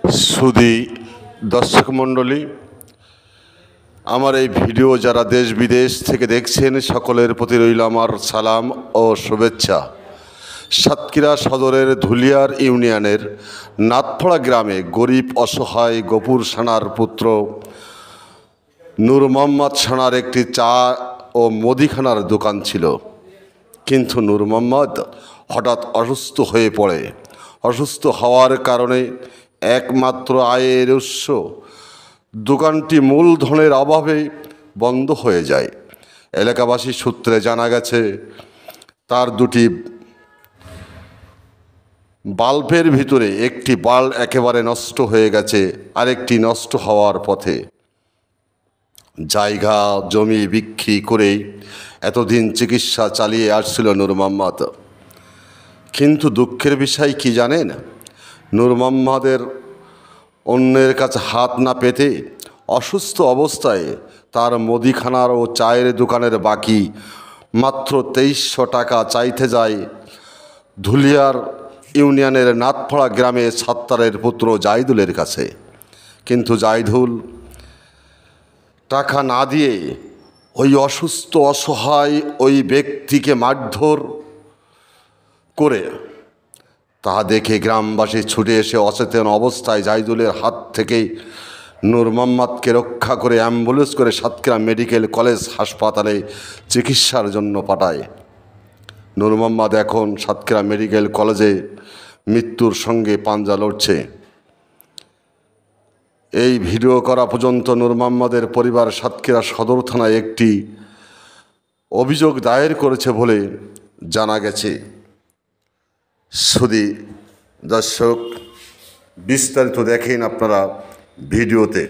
সুধী দর্শক মণ্ডলী, আমার এই ভিডিও যারা দেশ বিদেশ থেকে দেখছেন সকলের প্রতি রইল আমার সালাম ও শুভেচ্ছা। সাতক্ষীরা সদরের ধুলিয়ার ইউনিয়নের নাথপাড়া গ্রামে গরিব অসহায় গফুর সানার পুত্র নূর মোহাম্মদ সানার একটি চা ও মুদিখানার দোকান ছিল। কিন্তু নূর মোহাম্মদ হঠাৎ অসুস্থ হয়ে পড়ে। অসুস্থ হওয়ার কারণে একমাত্র আয়ের উৎস দোকানটি মূলধনের অভাবে বন্ধ হয়ে যায়। এলাকাবাসী সূত্রে জানা গেছে তার দুটি বাল্বের ভিতরে একটি বাল্ব একেবারে নষ্ট হয়ে গেছে, আরেকটি নষ্ট হওয়ার পথে। জায়গা জমি বিক্রি করে এতদিন চিকিৎসা চালিয়ে আসছিল নূর মোহাম্মদ। কিন্তু দুঃখের বিষয় কি জানেন? নূর মোহাম্মদের অন্যের কাছে হাত না পেতে অসুস্থ অবস্থায় তার মুদিখানার ও চায়ের দোকানের বাকি মাত্র 2300 টাকা চাইতে যায় ধুলিয়ার ইউনিয়নের নাথপাড়া গ্রামে সাত্তারের পুত্র জাহিদুলের কাছে। কিন্তু জাহিদুল টাকা না দিয়ে ওই অসুস্থ অসহায় ওই ব্যক্তিকে মারধর করে, তা দেখে গ্রামবাসী ছুটে এসে অচেতন অবস্থায় জাহিদুলের হাত থেকে নূর মোহাম্মদকে রক্ষা করে অ্যাম্বুলেন্স করে সাতক্ষীরা মেডিকেল কলেজ হাসপাতালে চিকিৎসার জন্য পাঠায়। নূর মোহাম্মদ এখন সাতক্ষীরা মেডিকেল কলেজে মৃত্যুর সঙ্গে পাঞ্জা লড়ছে। এই ভিডিও করা পর্যন্ত নূর মোহাম্মদের পরিবার সাতক্ষীরা সদর থানায় একটি অভিযোগ দায়ের করেছে বলে জানা গেছে। সুধী দর্শক, বিস্তারিত দেখেন আপনারা ভিডিওতে।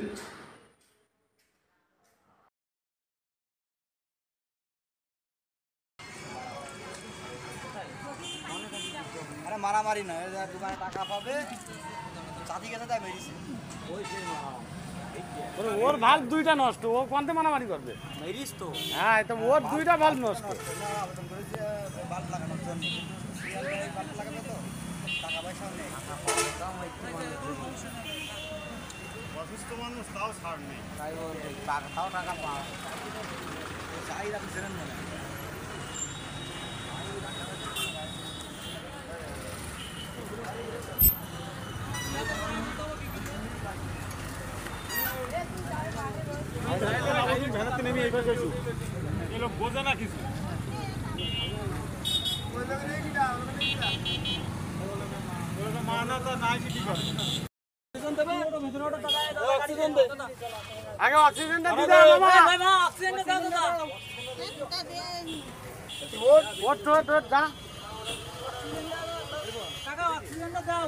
মারামারি নয়, দোকানে টাকা পাবে, চাঁদি গেছে তাই মেডিসিন। ওর ভাল দুইটা নষ্ট, ও কোনতে মারামারি করবে? মেডিস তো হ্যাঁ, তো ওর দুইটা ভাল নষ্ট। আবেদন করেছে বাল্ব লাগানোর জন্য, বাল্ব লাগাবে তো টাকা পয়সা নেই। অসুস্থ মানুষ তাও ছাড় নেই, তাই তাও টাকা পাওয়া চাহিদা বুঝলেন না। বোঝে না কিছু। আগে অক্সিজেনটা দিতে হবে মামা। ওট যা টাকা অক্সিজেনটা দাও।